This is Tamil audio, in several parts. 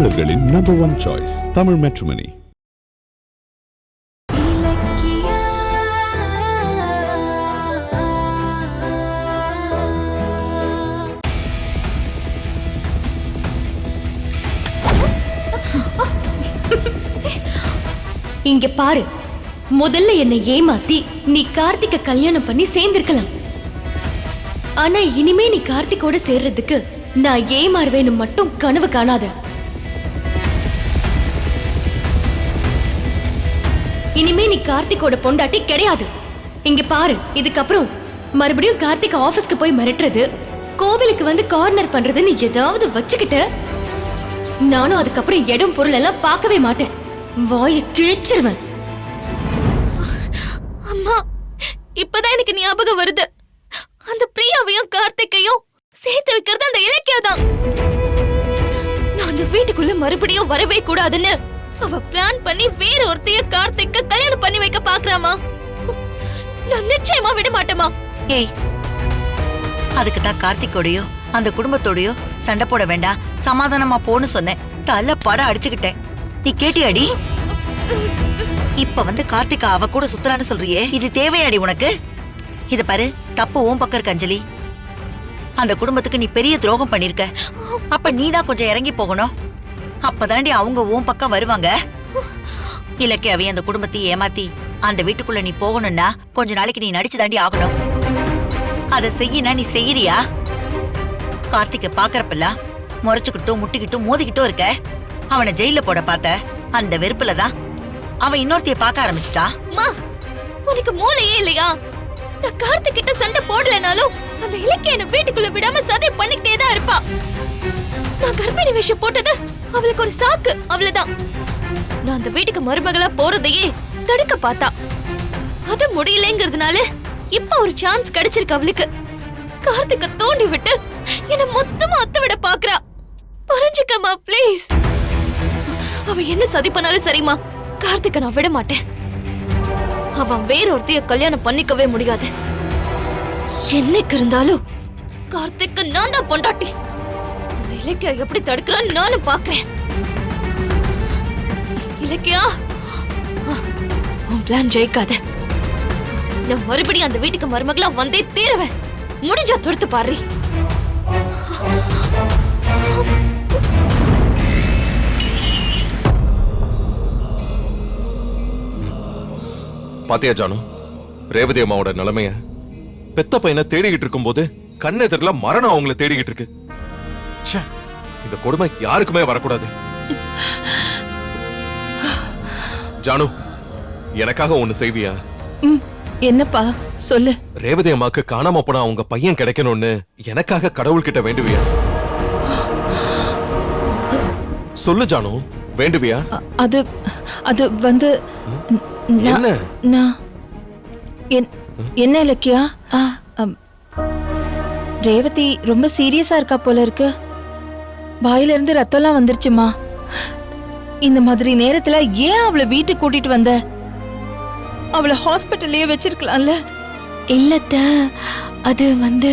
தமிழர்களின் நம்பர் 1 சாய்ஸ் தமிழ் மேட்ரிமோனி. இங்க பாரு, முதல்ல என்னை ஏமாத்தி நீ கார்த்திக்க கல்யாணம் பண்ணி சேர்ந்திருக்கலாம். ஆனா இனிமே நீ கார்த்திகோட சேர்றதுக்கு நான் ஏமாறுவேன்னு மட்டும் கனவு காணாத. இனிமே நீ கார்த்திகோட பொண்டாட்டி கிடையாது. இங்க பாரு, இதுக்கப்புறம் மறுபடியும் கார்த்திக் ஆபீஸ்க்கு போய் மிரட்டுறது, கோவிலுக்கு வந்து கார்னர் பண்றதுன்னு ஏதாவது வச்சுக்கிட்டு நானும் அதுக்கப்புறம் இடம் பொருள் எல்லாம் பார்க்கவே மாட்டேன். வாயை கிழிச்சிருவேன். அம்மா, இப்பதான் எனக்கு ஞாபகம் வருது. அந்த பிரியாவையும் கார்த்திகையும் சேர்த்து வைக்கிறது அந்த இலக்கியா தான். நான் அந்த வீட்டுக்குள்ள மறுபடியும் வரவே கூடாதுன்னு அவ பிளான் பண்ணி வேற ஒருத்தைய கார்த்திக்க கல்யாணம் பண்ணி வைக்க பாக்குறாமா. நான் நிச்சயமா விட மாட்டேமா. ஏய், அதுக்கு தான் கார்த்திகோடையோ அந்த குடும்பத்தோடையோ சண்டை போட வேண்டாம், சமாதானமா போன்னு சொன்னேன். தலை பட அடிச்சுக்கிட்டேன். நீ கேட்டியாடி? இப்ப வந்து கார்த்திகா அவ கூட சுத்துறான்னு சொல்றியே, இது தேவையாடி உனக்கு? இத பாரு, தப்பு உன் பக்கம் இருக்கு அஞ்சலி. அந்த குடும்பத்துக்கு நீ பெரிய துரோகம் பண்ணிருக்க. அப்ப நீதான் கொஞ்சம் இறங்கி போகணும். அப்பதாண்டி அவங்க உன் பக்கம் வருவாங்க. இலக்கியாவே அந்த குடும்பத்தை ஏமாத்தி அந்த வீட்டுக்குள்ள நீ போகணும்னா கொஞ்ச நாளைக்கு நீ நடிச்சு தாண்டி ஆகணும். அத செய்யினா நீ செய்யறியா? கார்த்திகை பாக்குறப்பெல்லாம் முறைச்சுக்கிட்டும் முட்டிக்கிட்டும் மோதிக்கிட்டும் இருக்க. அவனை ஜெயில போட பார்த்த அந்த வெறுப்புலதான் அவன் இன்னொருத்தைய பார்க்க ஆரம்பிச்சிட்டா. உனக்கு மூளையே இல்லையா? நான் கார்த்திக் கிட்ட சண்டை போடலனாலும் அந்த இலக்கிய என்ன வீட்டுக்குள்ள விடாம சதி பண்ணிக்கிட்டே தான் இருப்பா. நான் கர்ப்பிணி வேஷம் போட்டது அவளுக்கு ஒரு சாக்கு, அவ்வளவுதான். நான் அந்த வீட்டுக்கு மருமகளா போறதையே தடுக்க பார்த்தா. அது முடியலங்கிறதுனால இப்ப ஒரு சான்ஸ் கிடைச்சிருக்கு அவளுக்கு. கார்த்திக்க தூண்டி விட்டு என்ன மொத்தமா அத்து விட பாக்குறா. புரிஞ்சுக்கமா ப்ளீஸ். அவ என்ன சதி பண்ணாலும் சரிமா, கார்த்திக்க நான் விட மாட்டேன். அவன் வேற ஒருத்தைய கல்யாணம் பண்ணிக்கவே முடியாது. என்னைக்கு இருந்தாலும் கார்த்திக்க நான் தான் பொண்டாட்டி. அந்த இலக்கியா எப்படி தடுக்கிறான்னு நானும் பாக்குறேன். இலக்கியா, உன் பிளான் ஜெயிக்காத. நான் மறுபடியும் அந்த வீட்டுக்கு மருமகளா வந்தே தீருவேன். முடிஞ்சா தொடுத்து பாரு. பாத்தியா ஜானு, ரேவதி அம்மாவோட நிலைமைய? பெத்த பையனை தேடிக்கிட்டு இருக்கும் போது கண்ணெதிரில மரணம் அவங்கள தேடிக்கிட்டு இருக்கு. இந்த கொடுமை யாருக்குமே வரக்கூடாது. ஜானு, எனக்காக ஒண்ணு செய்வியா? என்னப்பா சொல்லு. ரேவதி அம்மாக்கு காணாம போனா அவங்க பையன் கிடைக்கணும்னு எனக்காக கடவுள்கிட்ட வேண்டுவியா? சொல்லு ஜானு, வேண்டுவியா? அது அது வந்து என்ன என்ன இலக்கியா? ரேவதி ரொம்ப சீரியஸா இருக்கா போல இருக்கு. வாயில இருந்து ரத்தம்லாம் வந்துருச்சுமா. இந்த மாதிரி நேரத்துல ஏன் அவளை வீட்டுக்கு கூட்டிட்டு வந்த? அவளை ஹாஸ்பிட்டல்லயே வச்சிருக்கலாம்ல. இல்லத்த, அது வந்து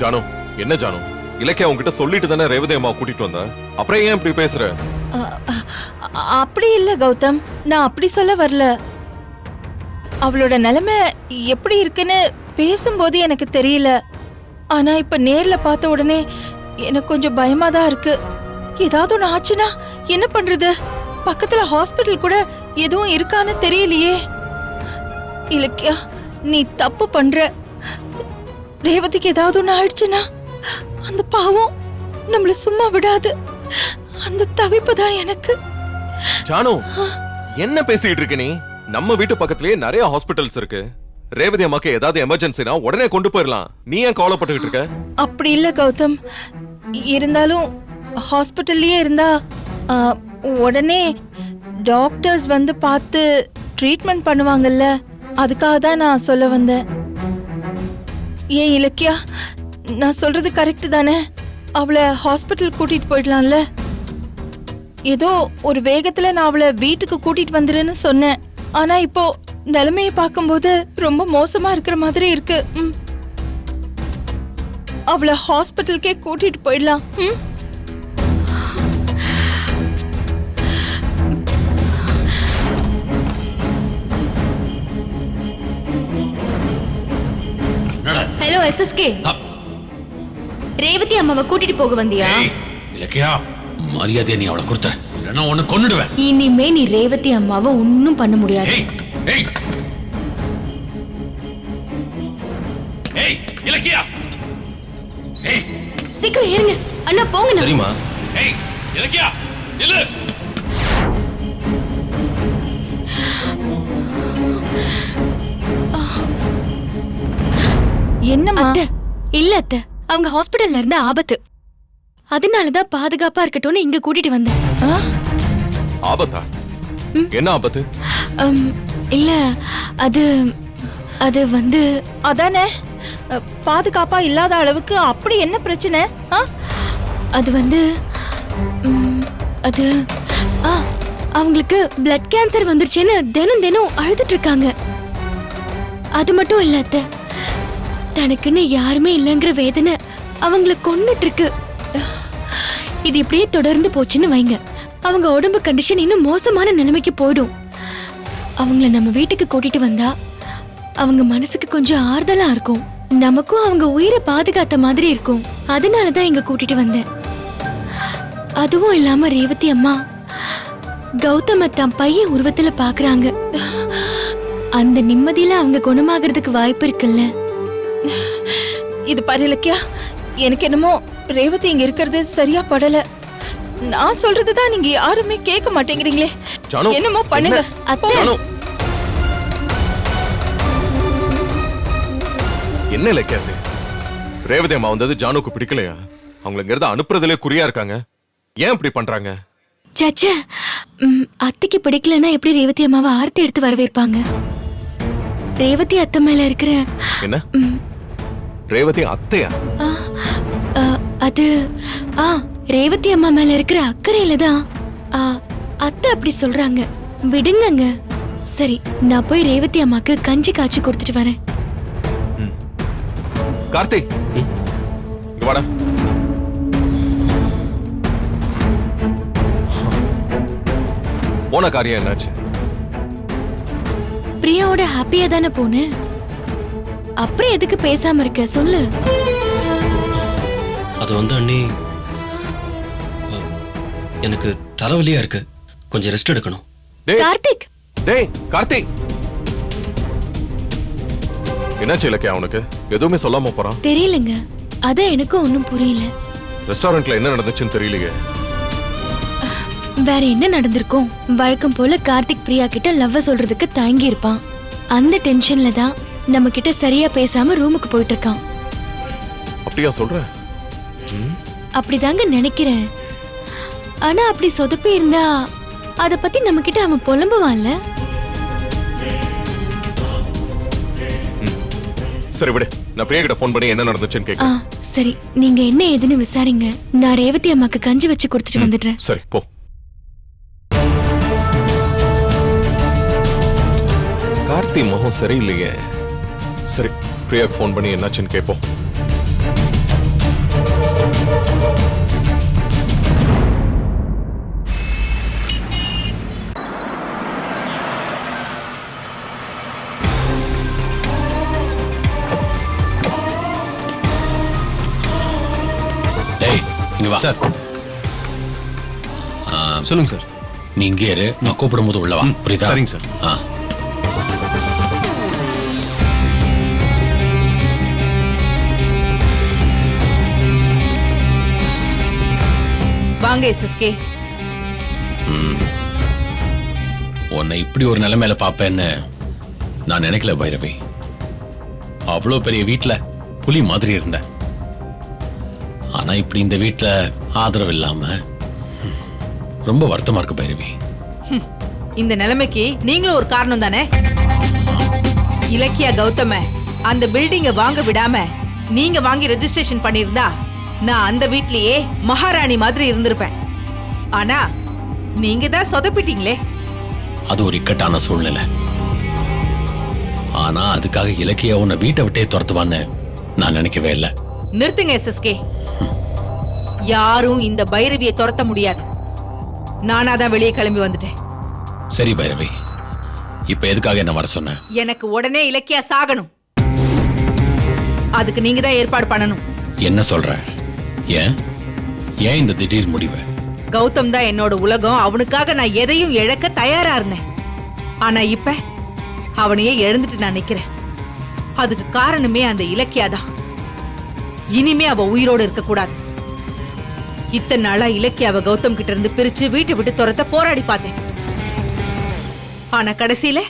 ஜானு, என்ன ஜானு, இலக்கியா உன்கிட்ட சொல்லிட்டு தானே ரேவதி அம்மா கூட்டிட்டு வந்த, அப்புறம் ஏன் இப்படி பேசுற? அப்படி இல்ல கௌதம், நான் அப்படி சொல்ல வரல. அவளோட நிலைமை எப்படி இருக்குன்னு பேசும்போது எனக்கு தெரியல. ஆனா இப்ப நேர்ல பார்த்த உடனே எனக்கு கொஞ்சம் பயமா தான் இருக்கு. ஏதாவது ஒண்ணு ஆச்சுன்னா என்ன பண்றது? பக்கத்துல ஹாஸ்பிட்டல் கூட எதுவும் இருக்கான்னு தெரியலையே. இலக்கியா, நீ தப்பு பண்ற. ரேவதிக்கு ஏதாவது ஒண்ணு ஆயிடுச்சுன்னா அந்த பாவம் நம்மள சும்மா விடாது. அந்த தவிப்பு தான் எனக்கு. ஜானு, என்ன பேசிட்டு இருக்க நீ? நம்ம வீட்டு பக்கத்துலயே நிறைய ஹாஸ்பிட்டல்ஸ் இருக்கு. ரேவதி அம்மாக்கு ஏதாவது எமர்ஜென்சினா உடனே கொண்டு போயிடலாம். நீ ஏன் கவலைப்பட்டுக்கிட்டு இருக்க? அப்படி இல்ல கௌதம், இருந்தாலும் ஹாஸ்பிட்டல்லயே இருந்தா உடனே டாக்டர்ஸ் வந்து பார்த்து ட்ரீட்மெண்ட் பண்ணுவாங்கல்ல, அதுக்காக தான் நான் சொல்ல வந்தேன். ஏன் இலக்கியா, நான் சொல்றது கரெக்ட் தானே? அவளை ஹாஸ்பிட்டல் கூட்டிட்டு போயிடலாம்ல. ஏதோ ஒரு வேகத்துல நான் அவளை வீட்டுக்கு கூட்டிட்டு வந்துருன்னு சொன்னேன். ஆனா இப்போ நிலைமையை பார்க்கும்போது ரொம்ப மோசமா இருக்கிற மாதிரி இருக்கு. அவளை ஹாஸ்பிட்டலுக்கே கூட்டிட்டு போயிடலாம். எஸ்எஸ்கே அப். ரேவதி அம்மாவை கூட்டிட்டு போக வந்தியா? ஏய், இலக்கியா மரியாதையை நீ அவளை கொடுத்த இல்லைன்னா உன்னை கொன்னுடுவேன். இனிமே நீ ரேவதி அம்மாவை ஒன்னும் பண்ண முடியாது. ஏய் ஏய் ஏய் இலக்கியா ஏய் சீக்கிரம் ஏறுங்க அண்ணா, போங்க. சரிம்மா. ஏய் இலக்கியா நில்லு. என்னம்மா? அத்தை, இல்ல அத்தை, அவங்க ஹாஸ்பிடல்ல இருந்த ஆபத்து, அதனாலதான் பாதுகாப்பா இருக்கட்டும்னு இங்க கூட்டிட்டு வந்தேன். ஆ? ஆபத்தா? என்ன ஆபத்து? இல்ல அது அது வந்து அதானே, பாதுகாப்பா இல்லாத அளவுக்கு அப்படி என்ன பிரச்சனை? ஆ? அது வந்து அது ஆ, அவங்களுக்கு பிளட் கேன்சர் வந்துருச்சுன்னு தினம் தினம் அழுதுட்டு இருக்காங்க. அது மட்டும் இல்ல அத்தை, தனக்குன்னு யாருமே இல்லைங்கிற வேதனை அவங்கள கொன்னுட்டு இருக்கு. இது இப்படியே தொடர்ந்து போச்சுன்னு வைங்க, அவங்க உடம்பு கண்டிஷன் இன்னும் மோசமான நிலைமைக்கு போயிடும். அவங்கள நம்ம வீட்டுக்கு கூட்டிட்டு வந்தா அவங்க மனசுக்கு கொஞ்சம் ஆறுதலா இருக்கும், நமக்கும் அவங்க உயிரை பாதுகாத்த மாதிரி இருக்கும். அதனாலதான் இங்க கூட்டிட்டு வந்தேன். அதுவும் இல்லாம ரேவதி அம்மா கௌதம தம் பையன் உருவத்துல பாக்குறாங்க. அந்த நிம்மதியில அவங்க குணமாகறதுக்கு வாய்ப்பு இருக்குல்ல. இது பாரு இலக்கியா, எனக்கு என்னமோ ரேவதி இங்க இருக்கிறது சரியா படல. நான் சொல்றதுதான் நீங்க யாருமே கேட்க மாட்டேங்கிறீங்களே. ஜானு, என்னமோ பண்ணுங்க. அத்தை, ஜானு. என்ன இலக்கியா அது? ரேவதி அம்மா வந்தது ஜானுக்கு பிடிக்கலையா? அவங்கள இங்க இருந்து அனுப்புறதுல குறியா இருக்காங்க. ஏன் இப்படி பண்றாங்க? சச்சா, அத்தைக்கு பிடிக்கலன்னா எப்படி ரேவதி அம்மாவை ஆர்த்தி எடுத்து வரவேற்பாங்க? ரேவதி அத்தை மேல இருக்கிற என்ன ரேவதி அத்தையா? ஆ, ஆ, அது ரேவதி அம்மா மேல இருக்கிற அக்கறையில தான் அத்தை அப்படி சொல்றாங்க. விடுங்கங்க. சரி, நான் போய் ரேவதி அம்மாக்கு கஞ்சி காய்ச்சி கொடுத்துட்டு வரேன். கார்த்திக், இங்க வாடா. போன காரியம் என்னாச்சு? பிரியாவோட ஹாப்பியா தானே போனேன். அப்புறம் எதுக்கு பேசாம இருக்க சொல்லு. அது வந்து அண்ணி, எனக்கு தலைவலியா இருக்கு, கொஞ்சம் ரெஸ்ட் எடுக்கணும். டேய் கார்த்திக், டேய் கார்த்திக், என்னாச்சு இலக்கியா? அவனுக்கு எதுவுமே சொல்லாம போறான். தெரியலங்க, அதான் எனக்கும் ஒன்னும் புரியல. ரெஸ்டாரண்ட்ல என்ன நடந்துச்சுன்னு தெரியலையே. வேற என்ன நடந்திருக்கும்? வழக்கம் போல கார்த்திக் பிரியா கிட்ட லவ்வ சொல்றதுக்கு தயங்கி இருப்பான். அந்த டென்ஷன்ல தான் நம்ம கிட்ட சரியா பேசாம ரூமுக்கு போயிட்டு இருக்கான். அப்படியா சொல்ற? அப்படிதாங்க நினைக்கிறேன். ஆனா அப்படி சொதப்பி இருந்தா அத பத்தி நம்ம கிட்ட அவன் புலம்புவான்ல. சரி விடு, நான் பிரியா கிட்ட ஃபோன் பண்ணி என்ன நடந்துச்சுன்னு கேட்க. சரி, நீங்க என்ன ஏதுன்னு விசாரிங்க. நான் ரேவதி அம்மாக்கு கஞ்சி வச்சு கொடுத்துட்டு வந்துடுறேன். சரி போ. கார்த்தி முகம் சரியில்லையே. சரி, பிரியாக்கு ஃபோன் பண்ணி என்னாச்சுன்னு கேட்போம். டேய் இங்க வா சார். சொல்லுங்க சார். நீ இங்கே இரு, நான் கூப்பிடும் போது உள்ள வா. புரியுதா? சரிங்க சார். வாங்க எஸ்எஸ்கே. உன்னை இப்படி ஒரு நிலைமையில பாப்பேன்னு நான் நினைக்கல பைரவி. அவ்வளோ பெரிய வீட்டுல புலி மாதிரி இருந்த, ஆனா இப்படி இந்த வீட்டுல ஆதரவு இல்லாம ரொம்ப வருத்தமா இருக்கு பைரவி. இந்த நிலைமைக்கு நீங்களும் ஒரு காரணம் தானே. இலக்கியா கௌதம அந்த பில்டிங்க வாங்க விடாம நீங்க வாங்கி ரெஜிஸ்ட்ரேஷன் பண்ணிருந்தா நான் அந்த வீட்லயே மகாராணி மாதிரி இருந்திருப்பேன். ஆனா நீங்க தான் சொதப்பிட்டீங்களே. அது ஒரு இக்கட்டான சூழ்நிலை. ஆனா அதுக்காக இலக்கிய உன்னை வீட்டை விட்டே துரத்துவான்னு நான் நினைக்கவே இல்லை. நிறுத்துங்க எஸ்எஸ்கே. யாரும் இந்த பைரவியை துரத்த முடியாது. நானாதான் வெளியே கிளம்பி வந்துட்டேன். சரி பைரவி, இப்ப எதுக்காக என்ன வர சொன்ன? எனக்கு உடனே இலக்கியா சாகணும். அதுக்கு நீங்க தான் ஏற்பாடு பண்ணணும். என்ன சொல்ற? ஏன் ஏன் இந்த திடீர் முடிவு? கௌதம் தான் என்னோட உலகம். அவனுக்காக நான் எதையும் இழக்க தயாரா இருந்தேன். ஆனா இப்ப அவனையே இழந்துட்டு நான் நிக்கிறேன். அதுக்கு காரணமே அந்த இலக்கியாதான். இனிமே அவ உயிரோடு இருக்க கூடாது. இத்தனை நாளா இலக்கியாவ கௌதம் கிட்ட இருந்து பிரிச்சு வீட்டை விட்டு துரத்த போராடி பார்த்தேன். ஆனா கடைசியில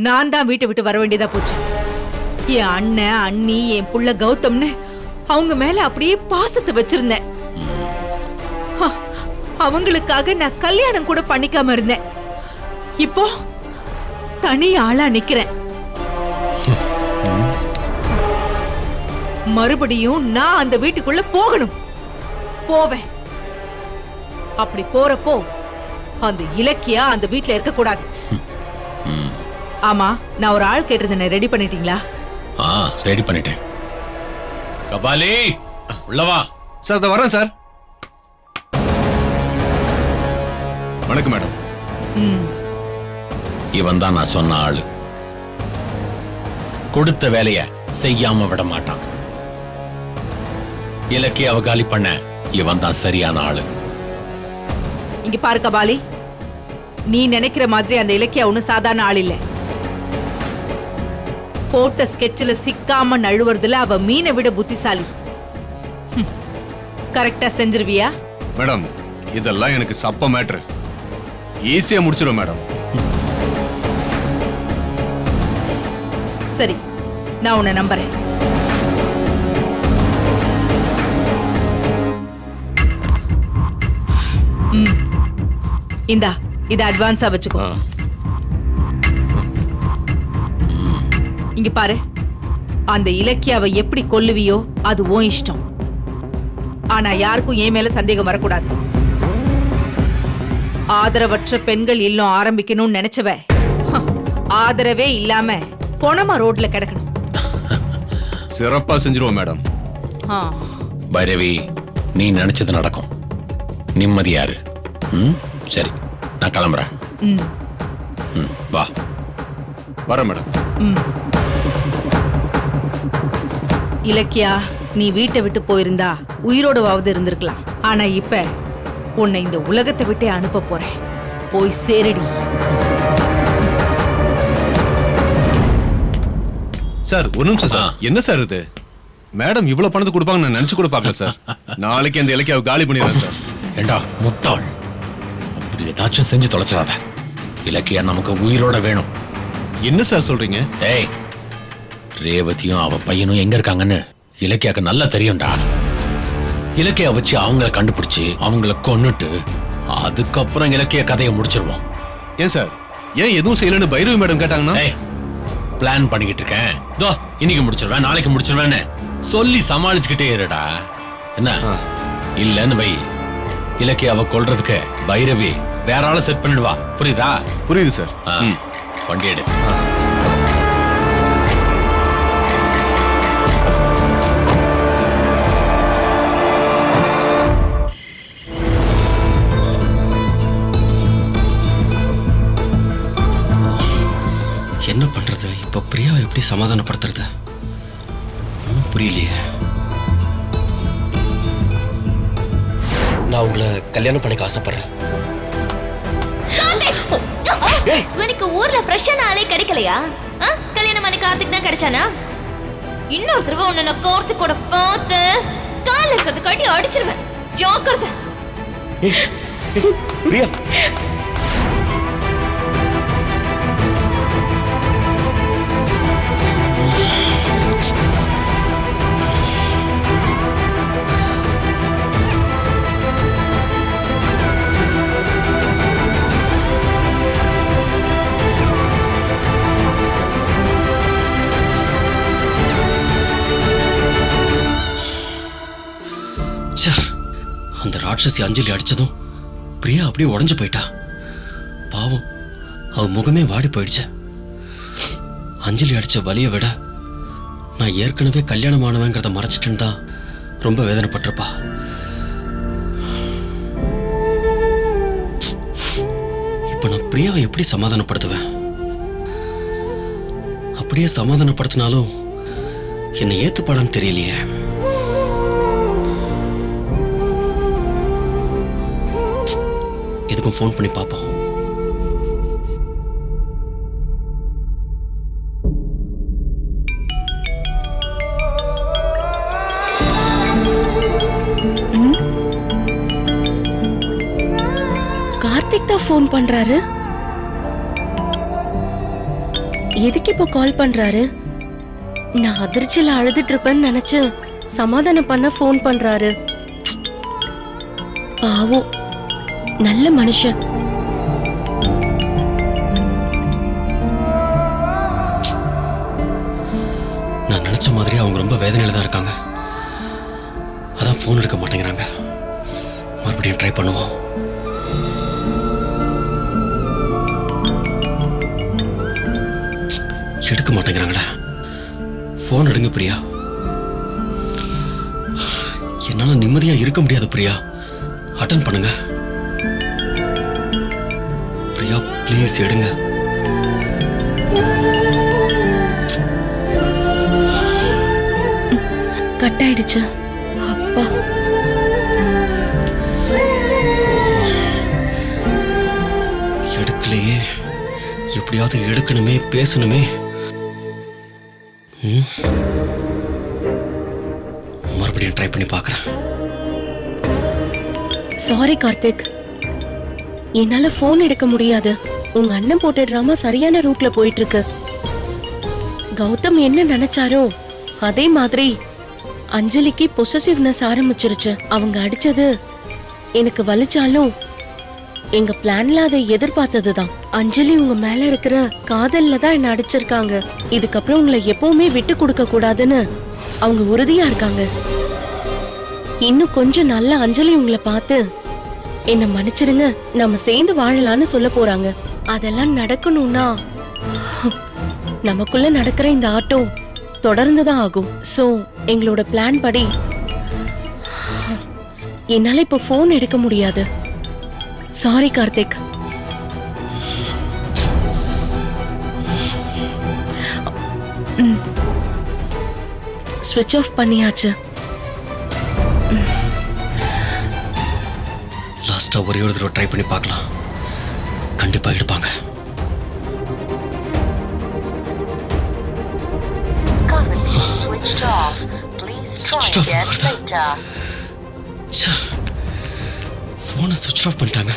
நான் தான் வீட்டை விட்டு வர வேண்டியதா போச்சு. என் அண்ணன் அண்ணி என் புள்ள கௌதம்னு அவங்க மேல அப்படியே பாசத்தை வச்சிருந்தேன். அவங்களுக்காக நான் கல்யாணம் கூட பண்ணிக்காம இருந்தேன். இப்போ தனி ஆளா நிக்கிறேன். மறுபடியும் நான் அந்த வீட்டுக்குள்ள போகணும். போவேன். அப்படி போறப்போ அந்த இலக்கியா அந்த வீட்டுல இருக்க கூடாது. ஆமா, நான் ஒரு ஆள் கேட்டிருந்தேன், ரெடி பண்ணிட்டீங்களா? ரெடி பண்ணிட்டேன். கபாலி உள்ளவா. சார் இத வரேன் சார். வணக்கம் மேடம். இவன் தான் நான் சொன்ன ஆளு. கொடுத்த வேலைய செய்யாம விட மாட்டான். இலக்கிய காலி பண்ண இவன் தான் சரியான ஆளு. இங்க பாரு கபாலி, நீ நினைக்கிற மாதிரி அந்த இலக்கியா ஒண்ணு சாதாரண ஆள் இல்ல. போட்ட ஸ்கெட்ச்ல சிக்காம நழுவுறதுல அவ மீனை விட புத்திசாலி. கரெக்டா செஞ்சிருவியா? மேடம் இதெல்லாம் எனக்கு சப்ப மேட்ரு. ஈஸியா முடிச்சிடும் மேடம். சரி, நான் உன்னை நம்புறேன். இந்தா, இத அட்வான்ஸா வச்சுக்கோ. இங்க பாரு, அந்த இலக்கியாவை எப்படி கொல்லுவியோ அது உன் இஷ்டம். ஆனா யாருக்கும் என் மேல சந்தேகம் வரக்கூடாது. ஆதரவற்ற பெண்கள் இல்லம் ஆரம்பிக்கணும்னு நினைச்சவ ஆதரவே இல்லாம பொணமா ரோட்ல கிடக்கணும். சிறப்பா செஞ்சிருவோம் மேடம். பைரவி, நீ நினைச்சது நடக்கும். நிம்மதியாரு. சரி, நான் கிளம்புறேன். வா. வரேன் மேடம். இலக்கியா, நீ வீட்டை விட்டு போயிருந்தா உயிரோடவாவது இருந்திருக்கலாம். ஆனா இப்ப உன்னை இந்த உலகத்தை விட்டே அனுப்ப போறேன். போய் சேரடி. சார் ஒரு நிமிஷம் சார். என்ன சார் இது? மேடம் இவ்வளவு பணத்தை கொடுப்பாங்க நான் நினைச்சு கூட பார்க்கல சார். நாளைக்கு அந்த இலக்கியாவை காலி பண்ணிடுறேன் சார். ஏண்டா முட்டாள், அப்படி ஏதாச்சும் செஞ்சு தொலைச்சிடாத. இலக்கியா நமக்கு உயிரோட வேணும். என்ன சார் சொல்றீங்க? ஏய், ரேவதியும் அவ பையனும் எங்க இருக்காங்கன்னு இலக்கியாக்கு நல்லா தெரியும்டா. இலக்கியா வச்சு அவங்கள கண்டுபிடிச்சு அவங்கள கொன்னுட்டு அதுக்கப்புறம் இலக்கிய கதையை முடிச்சிருவோம். ஏன் சார், ஏன் எதுவும் செய்யலன்னு பைரவி மேடம் கேட்டாங்கன்னா? பிளான் பண்ணிக்கிட்டு இருக்கேன். தோ இன்னைக்கு முடிச்சிருவேன், நாளைக்கு முடிச்சிருவேன்னு சொல்லி சமாளிச்சுக்கிட்டே இருடா. என்ன இல்லன்னு வை, இலக்கியாவை கொல்றதுக்கு பைரவி வேற ஆளை செட் பண்ணிடுவா. புரியுதா? புரியுது சார். வண்டி எடு. என்ன பண்றது இப்ப? பிரியாவை எப்படி சமாதானப்படுத்துறது ஒன்றும் புரியலையே. நான் உங்களை கல்யாணம் பண்ணிக்க ஆசைப்படுறேன். உனக்கு ஊர்ல ஃப்ரெஷ்ஷான ஆளே கிடைக்கலையா? கல்யாணம் பண்ணி கார்த்திக் தான் கிடைச்சானா? இன்னொரு தடவை உன்னை நான் கார்த்திக்கோட பார்த்து கால இருக்கிறது காட்டி அடிச்சிருவேன். ஜாக்கிரதை. பிரியா, அந்த ராட்சசி அஞ்சலி அடிச்சதும் பிரியா அப்படியே உடஞ்சு போயிட்டா. பாவம், அவ முகமே வாடி போயிடுச்சு. அஞ்சலி அடிச்ச வலியை விட நான் ஏற்கனவே கல்யாணமானவங்கிறத மறைச்சிட்டேன்னு தான் ரொம்ப வேதனைப்பட்டிருப்பா. இப்ப நான் பிரியாவை எப்படி சமாதானப்படுத்துவேன்? அப்படியே சமாதானப்படுத்தினாலும் என்னை ஏத்துப்பாளான்னு தெரியலையே. எதுக்கும் ஃபோன் பண்ணி பார்ப்போம். கார்த்திக் தான் ஃபோன் பண்றாரு. எதுக்கு இப்போ கால் பண்றாரு? நான் அதிர்ச்சியில அழுதுட்டு இருப்பேன்னு நினைச்சு சமாதானம் பண்ண ஃபோன் பண்றாரு. பாவம், நல்ல மனுஷன். நான் நினைச்ச மாதிரி அவங்க ரொம்ப வேதனையில தான் இருக்காங்க. அதான் ஃபோன் எடுக்க மாட்டேங்கிறாங்க. மறுபடியும் ட்ரை பண்ணுவோம். எடுக்க மாட்டேங்கிறாங்களே. ஃபோன் எடுங்க பிரியா. என்னால நிம்மதியா இருக்க முடியாது பிரியா. அட்டன் பண்ணுங்க பிரியா, ப்ளீஸ் எடுங்க. கட் ஆயிடுச்சு. அப்பா, எடுக்கலையே. எப்படியாவது எடுக்கணுமே, பேசணுமே. மறுபடியும் ட்ரை பண்ணி பார்க்கறேன். சாரி கார்த்திக், என்னால போன் எடுக்க முடியாது. உங்க அண்ணன் போட்ட டிராமா சரியான ரூட்ல போயிட்டு இருக்கு. கௌதம் என்ன நினைச்சாரோ அதே மாதிரி அஞ்சலிக்கு பொசசிவ்னஸ் ஆரம்பிச்சிருச்சு. அவங்க அடிச்சது எனக்கு வலிச்சாலும் எங்க பிளான்ல அதை எதிர்பார்த்ததுதான். அஞ்சலி உங்க மேல இருக்கிற காதல்ல தான் என்ன அடிச்சிருக்காங்க. இதுக்கப்புறம் உங்களை எப்பவுமே விட்டு கொடுக்க கூடாதுன்னு அவங்க உறுதியா இருக்காங்க. இன்னும் கொஞ்சம் நல்ல அஞ்சலி உங்களை பார்த்து என்ன மன்னிச்சிருங்க, நம்ம சேர்ந்து வாழலாம்னு சொல்ல போறாங்க. அதெல்லாம் நடக்கணும்னா நமக்குள்ள நடக்கிற இந்த ஆட்டோ தொடர்ந்துதான் ஆகும். சோ எங்களோட பிளான் படி என்னால இப்ப போன் எடுக்க முடியாது. சாரி கார்த்திக். ஸ்விட்ச் ஆஃப் பண்ணியாச்சு. லாஸ்டா ஒரே ஒரு தடவை ட்ரை பண்ணி பார்க்கலாம். கண்டிப்பா எடுப்பாங்க. ஸ்விட்ச் ஆஃப் வருதா? போனை ஸ்விட்ச் ஆஃப் பண்ணிட்டாங்க.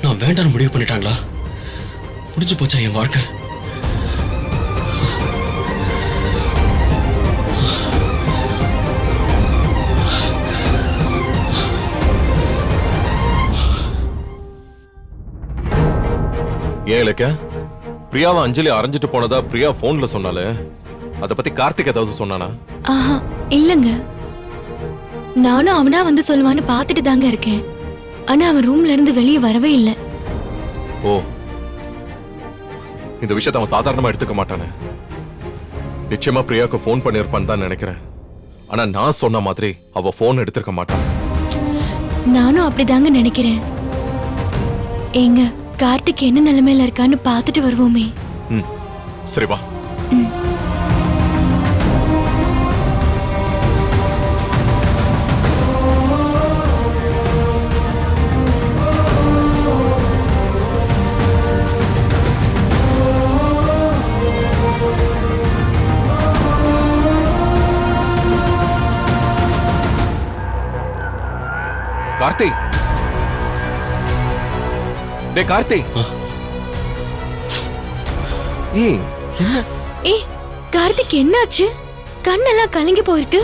நான் வேண்டாம்னு முடிவு பண்ணிட்டாங்களா? முடிஞ்சு போச்சா என் வாழ்க்கை? ஏன் இலக்கியா, பிரியாவை அஞ்சலி அரைஞ்சிட்டு போனதா பிரியா போன்ல சொன்னாலே, அத பத்தி கார்த்திக் ஏதாவது சொன்னானா? ஆஹா, இல்லங்க. நானும் அவனா வந்து சொல்லுவான்னு பாத்துட்டு தாங்க இருக்கேன். ஆனா அவன் ரூம்ல இருந்து வெளியே வரவே இல்லை. ஓ, இந்த விஷயத்தை அவன் சாதாரணமா எடுத்துக்க மாட்டானே. நிச்சயமா பிரியாவுக்கு போன் பண்ணிருப்பான்னு தான் நினைக்கிறேன். ஆனா நான் சொன்ன மாதிரி அவ போன் எடுத்திருக்க மாட்டான். நானும் அப்படிதாங்க நினைக்கிறேன். ஏங்க, கார்த்திக் என்ன நிலைமையில இருக்கான்னு பாத்துட்டு வருவோமே. சரி வா. கார்த்தி, டே கார்த்தி. ஏய், என்ன? ஏய், கார்த்திக் என்னாச்சு? கண்ணெல்லாம் கலங்கி போயிருக்கு.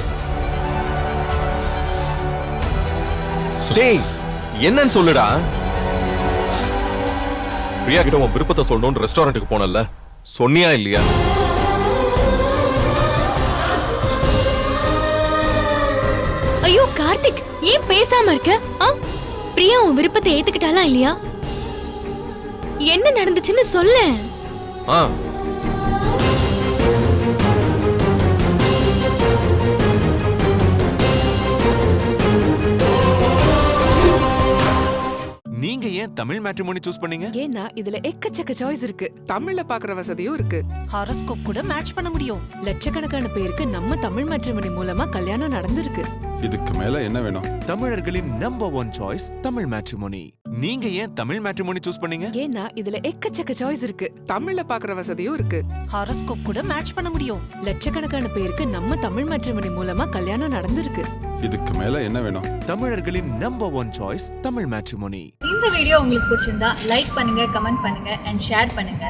டேய், என்னன்னு சொல்லுடா. பிரியா கிட்ட உன் விருப்பத்தை சொல்லணும்னு ரெஸ்டாரண்ட்டுக்கு போனல, சொன்னியா இல்லையா? ஐயோ கார்த்திக், ஏன் பேசாம இருக்க? பிரியா உன் விருப்பத்தை ஏத்துக்கிட்டாலா இல்லையா? என்ன நடந்துச்சுன்னு சொல்ல. நீங்க நீங்க ஏன் தமிழ் மேட்ரிமோனி சூஸ் பண்ணீங்க? ஏன்னா இதுல எக்கச்சக்க சாய்ஸ் இருக்கு. தமிழ்ல பாக்குற வசதியும் இருக்கு. ஹாரோஸ்கோப் கூட மேட்ச் பண்ண முடியும். லட்சக்கணக்கான பேருக்கு நம்ம தமிழ் மேட்ரிமோனி மூலமா கல்யாணம் நடந்திருக்கு. இதுக்கு மேல என்ன வேணும்? தமிழர்களின் நம்பர் 1 சாய்ஸ் தமிழ் மேட்ரிமோனி. நீங்க ஏன் தமிழ் மேட்ரிமோனி சூஸ் பண்ணீங்க? ஏன்னா இதுல எக்கச்சக்க சாய்ஸ் இருக்கு. தமிழ்ல பாக்குற வசதியும் இருக்கு. ஹாரோஸ்கோப் கூட மேட்ச் பண்ண முடியும். லட்சக்கணக்கான பேருக்கு நம்ம தமிழ் மேட்ரிமோனி மூலமா கல்யாணம் நடந்திருக்கு. இதுக்கு மேல என்ன வேணும்? தமிழர்களின் நம்பர் 1 சாய்ஸ் தமிழ் மேட்ரிமோனி. இந்த வீடியோ உங்களுக்கு பிடிச்சிருந்தா லைக் பண்ணுங்க, கமெண்ட் பண்ணுங்க அண்ட் ஷேர் பண்ணுங்க.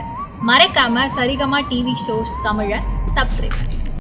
மறக்காம சரிகமா டிவி ஷோஸ் தமிழை சப்ஸ்கிரைப் பண்ணுங்க.